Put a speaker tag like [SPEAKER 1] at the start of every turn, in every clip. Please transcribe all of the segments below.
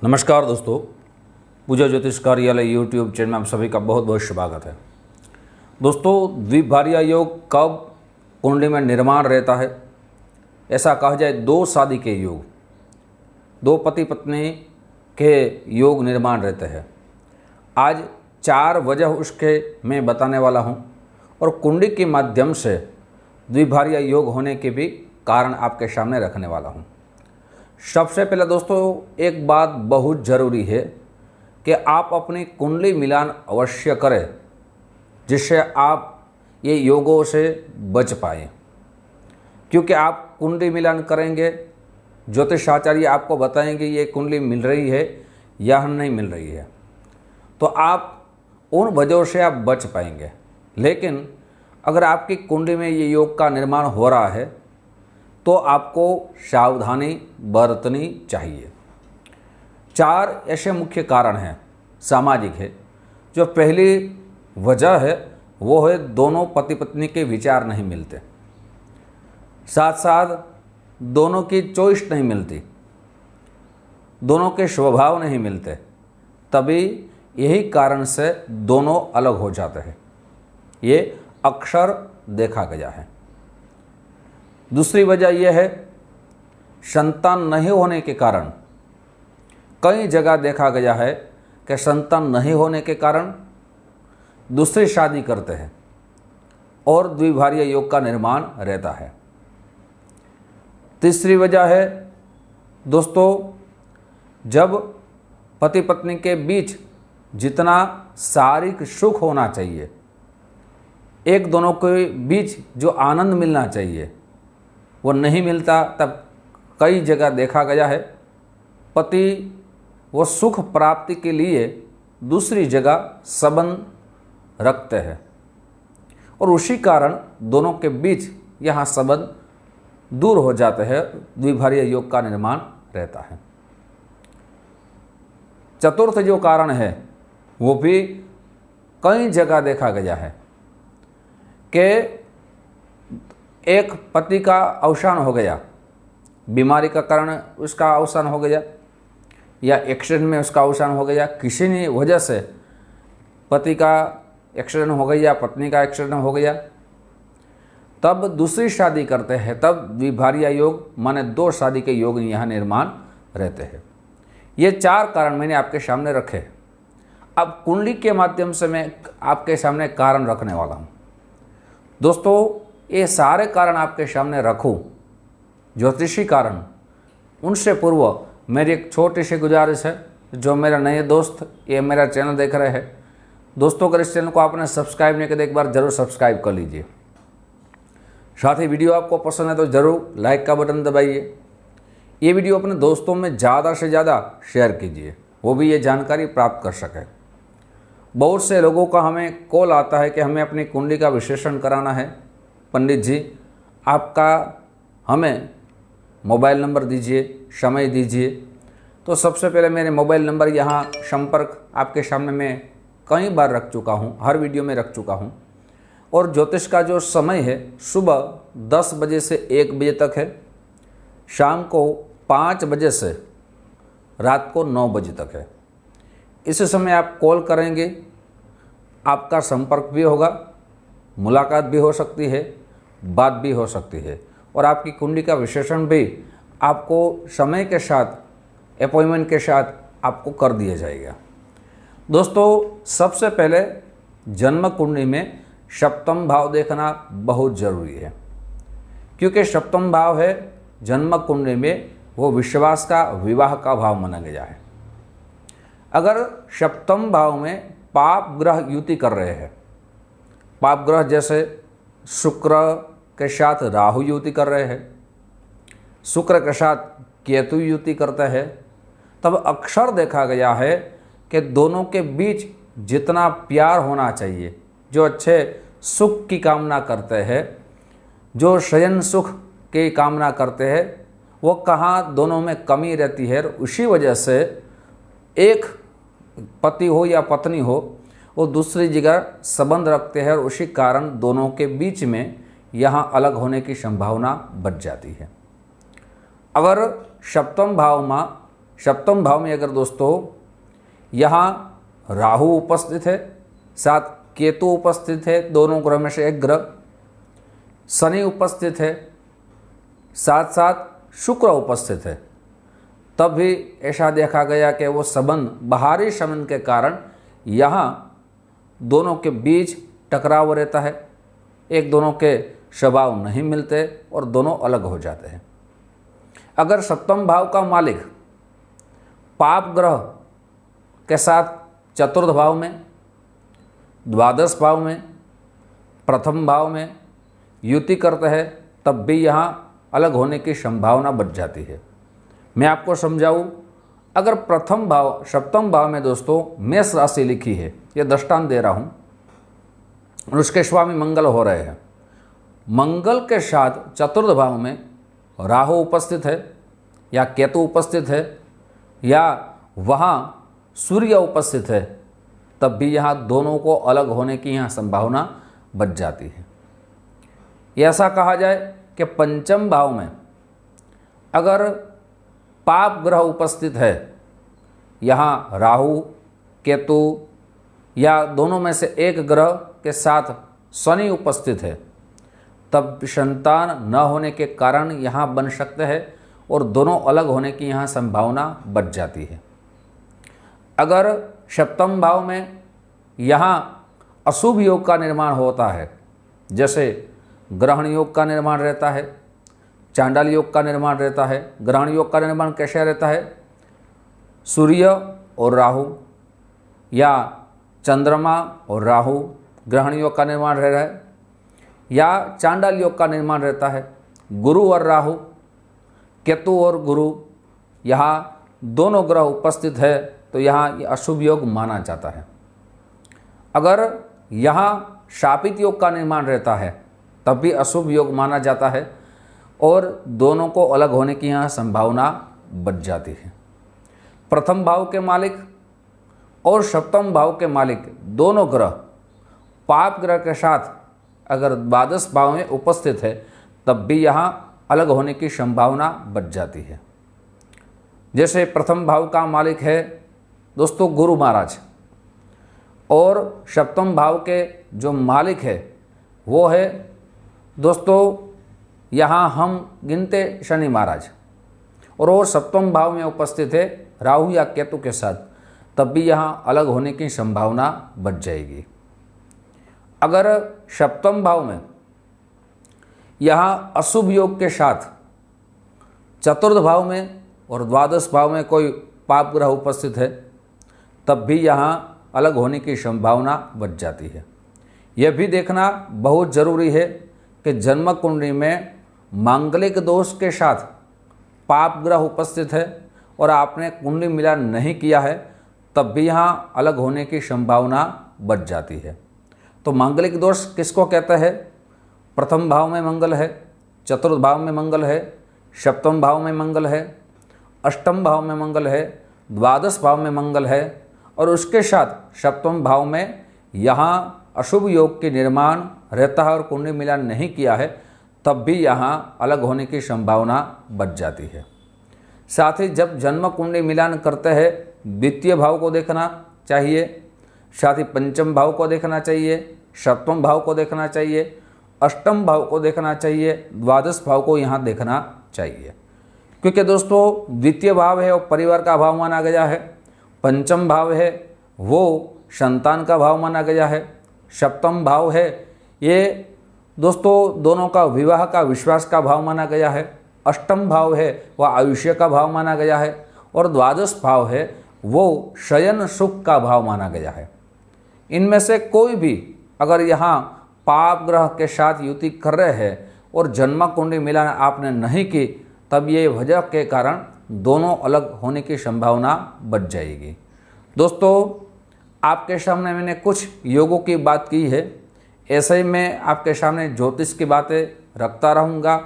[SPEAKER 1] नमस्कार दोस्तों, पूजा ज्योतिष कार्यालय यूट्यूब चैनल में आप सभी का बहुत बहुत स्वागत है। दोस्तों, द्विभार्या योग कब कुंडली में निर्माण रहता है? ऐसा कहा जाए दो शादी के योग, दो पति पत्नी के योग निर्माण रहते हैं। आज 4 वजह उसके मैं बताने वाला हूं और कुंडली के माध्यम से द्विभार्या योग होने के भी कारण आपके सामने रखने वाला हूं। सबसे पहले दोस्तों, एक बात बहुत ज़रूरी है कि आप अपनी कुंडली मिलान अवश्य करें, जिससे आप ये योगों से बच पाएँ। क्योंकि आप कुंडली मिलान करेंगे, ज्योतिष आचार्य आपको बताएंगे ये कुंडली मिल रही है या नहीं मिल रही है, तो आप उन वजहों से आप बच पाएंगे। लेकिन अगर आपकी कुंडली में ये योग का निर्माण हो रहा है तो आपको सावधानी बरतनी चाहिए। 4 ऐसे मुख्य कारण हैं, सामाजिक है। जो पहली वजह है वो है दोनों पति पत्नी के विचार नहीं मिलते, साथ साथ दोनों की चॉइस नहीं मिलती, दोनों के स्वभाव नहीं मिलते, तभी यही कारण से दोनों अलग हो जाते हैं। ये अक्सर देखा गया है। दूसरी वजह यह है, संतान नहीं होने के कारण कई जगह देखा गया है कि संतान नहीं होने के कारण दूसरी शादी करते हैं और द्विभार्या योग का निर्माण रहता है। तीसरी वजह है दोस्तों, जब पति पत्नी के बीच जितना शारीरिक सुख होना चाहिए, एक दोनों के बीच जो आनंद मिलना चाहिए वो नहीं मिलता, तब कई जगह देखा गया है पति वो सुख प्राप्ति के लिए दूसरी जगह संबंध रखते हैं और उसी कारण दोनों के बीच यहाँ संबंध दूर हो जाते हैं, द्विभार्या योग का निर्माण रहता है। चतुर्थ जो कारण है वो भी कई जगह देखा गया है कि एक पति का अवसान हो गया, बीमारी का कारण उसका अवसान हो गया या एक्सीडेंट में उसका अवसान हो गया, किसी ने वजह से पति का एक्सीडेंट हो गया या पत्नी का एक्सीडेंट हो गया, तब दूसरी शादी करते हैं, तब द्विभार्या योग माने 2 शादी के योग यहाँ निर्माण रहते हैं। ये 4 कारण मैंने आपके सामने रखे। अब कुंडली के माध्यम से मैं आपके सामने कारण रखने वाला हूँ। दोस्तों, ये सारे कारण आपके सामने रखूं, ज्योतिषी कारण, उनसे पूर्व मेरी एक छोटी सी गुजारिश है। जो मेरा नए दोस्त ये मेरा चैनल देख रहे हैं, दोस्तों अगर इस चैनल को आपने सब्सक्राइब नहीं किया तो एक बार ज़रूर सब्सक्राइब कर लीजिए। साथ ही वीडियो आपको पसंद है तो ज़रूर लाइक का बटन दबाइए। ये वीडियो अपने दोस्तों में ज़्यादा से ज़्यादा शेयर कीजिए, वो भी ये जानकारी प्राप्त कर सकें। बहुत से लोगों का हमें कॉल आता है कि हमें अपनी कुंडली का विश्लेषण कराना है। पंडित जी, आपका हमें मोबाइल नंबर दीजिए, समय दीजिए। तो सबसे पहले मेरे मोबाइल नंबर यहाँ संपर्क आपके सामने मैं कई बार रख चुका हूँ, हर वीडियो में रख चुका हूँ। और ज्योतिष का जो समय है सुबह 10 बजे से 1 बजे तक है, शाम को 5 बजे से रात को 9 बजे तक है। इस समय आप कॉल करेंगे, आपका संपर्क भी होगा, मुलाकात भी हो सकती है, बात भी हो सकती है और आपकी कुंडली का विश्लेषण भी आपको समय के साथ, अपॉइंटमेंट के साथ आपको कर दिया जाएगा। दोस्तों, सबसे पहले जन्म कुंडली में सप्तम भाव देखना बहुत ज़रूरी है, क्योंकि सप्तम भाव है जन्म कुंडली में वो विश्वास का, विवाह का भाव माना गया है। अगर सप्तम भाव में पाप ग्रह युति कर रहे हैं, पाप ग्रह जैसे शुक्र के साथ राहु युति कर रहे हैं, शुक्र के साथ केतु युति करते हैं, तब अक्सर देखा गया है कि दोनों के बीच जितना प्यार होना चाहिए, जो अच्छे सुख की कामना करते हैं, जो शयन सुख की कामना करते हैं, वो कहाँ दोनों में कमी रहती है। उसी वजह से एक पति हो या पत्नी हो, वो दूसरी जगह संबंध रखते हैं और उसी कारण दोनों के बीच में यहाँ अलग होने की संभावना बढ़ जाती है। अगर सप्तम भाव में सप्तम भाव में अगर दोस्तों यहाँ राहु उपस्थित है, साथ केतु उपस्थित है, दोनों ग्रह में से एक ग्रह, शनि उपस्थित है, साथ साथ शुक्र उपस्थित है, तब भी ऐसा देखा गया कि वो संबंध, बाहरी संबंध के कारण यहाँ दोनों के बीच टकराव रहता है, एक दोनों के स्वभाव नहीं मिलते और दोनों अलग हो जाते हैं। अगर सप्तम भाव का मालिक पाप ग्रह के साथ चतुर्थ भाव में, द्वादश भाव में, प्रथम भाव में युति करते हैं, तब भी यहाँ अलग होने की संभावना बढ़ जाती है। मैं आपको समझाऊं, अगर प्रथम भाव सप्तम भाव में दोस्तों मेष राशि लिखी है, ये दृष्टांत दे रहा हूँ, और उसके स्वामी मंगल हो रहे हैं, मंगल के साथ चतुर्थ भाव में राहु उपस्थित है या केतु उपस्थित है या वहाँ सूर्य उपस्थित है, तब भी यहाँ दोनों को अलग होने की यहाँ संभावना बच जाती है। ऐसा कहा जाए कि पंचम भाव में अगर पाप ग्रह उपस्थित है, यहाँ राहु केतु या दोनों में से एक ग्रह के साथ शनि उपस्थित है, तब संतान न होने के कारण यहाँ बन सकते हैं और दोनों अलग होने की यहाँ संभावना बच जाती है। अगर सप्तम भाव में यहाँ अशुभ योग का निर्माण होता है, जैसे ग्रहण योग का निर्माण रहता है, चांडाल योग का निर्माण रहता है। ग्रहण योग का निर्माण कैसे रहता है? सूर्य और राहु या चंद्रमा और राहु ग्रहण योग का निर्माण रह रहा है, या चांडाल योग का निर्माण रहता है गुरु और राहु, केतु और गुरु, यहाँ दोनों ग्रह उपस्थित है, तो यहाँ ये अशुभ योग माना जाता है। अगर यहाँ शापित योग का निर्माण रहता है, तब भी अशुभ योग माना जाता है और दोनों को अलग होने की यहाँ संभावना बच जाती है। प्रथम भाव के मालिक और सप्तम भाव के मालिक दोनों ग्रह पाप ग्रह के साथ अगर द्वादश भाव में उपस्थित है, तब भी यहाँ अलग होने की संभावना बच जाती है। जैसे प्रथम भाव का मालिक है दोस्तों गुरु महाराज, और सप्तम भाव के जो मालिक है वो है दोस्तों यहाँ हम गिनते शनि महाराज, और वो सप्तम भाव में उपस्थित है राहु या केतु के साथ, तब भी यहाँ अलग होने की संभावना बच जाएगी। अगर सप्तम भाव में यहाँ अशुभ योग के साथ चतुर्थ भाव में और द्वादश भाव में कोई पाप ग्रह उपस्थित है, तब भी यहाँ अलग होने की संभावना बच जाती है। यह भी देखना बहुत ज़रूरी है कि जन्म कुंडली में मांगलिक दोष के साथ पाप ग्रह उपस्थित है और आपने कुंडली मिलान नहीं किया है, तब भी यहाँ अलग होने की संभावना बच जाती है। तो मांगलिक दोष किसको कहते हैं? प्रथम भाव में मंगल है, चतुर्थ भाव में मंगल है, सप्तम भाव में मंगल है, अष्टम भाव में मंगल है, द्वादश भाव में मंगल है, और उसके साथ सप्तम भाव में यहाँ अशुभ योग के निर्माण रहता है और कुंडली मिलान नहीं किया है, तब भी यहाँ अलग होने की संभावना बच जाती है। साथ ही जब जन्म कुंडली मिलान करते हैं, द्वितीय भाव को देखना चाहिए, साथ ही पंचम भाव को देखना चाहिए, सप्तम भाव को देखना चाहिए, अष्टम भाव को देखना चाहिए, द्वादश भाव को यहाँ देखना चाहिए, क्योंकि दोस्तों द्वितीय भाव है वो परिवार का भाव माना गया है, पंचम भाव है वो संतान का भाव माना गया है, सप्तम भाव है ये दोस्तों दोनों का विवाह का विश्वास का भाव माना गया है, अष्टम भाव है वह आयुष्य का भाव माना गया है, और द्वादश भाव है वो शयन सुख का भाव माना गया है। इनमें से कोई भी अगर यहाँ पाप ग्रह के साथ युति कर रहे हैं और जन्म कुंडली मिलान आपने नहीं की, तब ये वजह के कारण दोनों अलग होने की संभावना बच जाएगी। दोस्तों आपके सामने मैंने कुछ योगों की बात की है, ऐसे ही मैं आपके सामने ज्योतिष की बातें रखता रहूँगा।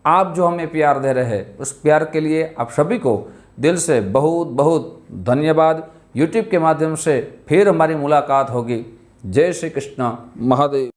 [SPEAKER 1] आप जो हमें प्यार दे रहे हैं उस प्यार के लिए आप सभी को दिल से बहुत बहुत धन्यवाद। यूट्यूब के माध्यम से फिर हमारी मुलाकात होगी। जय श्री कृष्ण महादेव।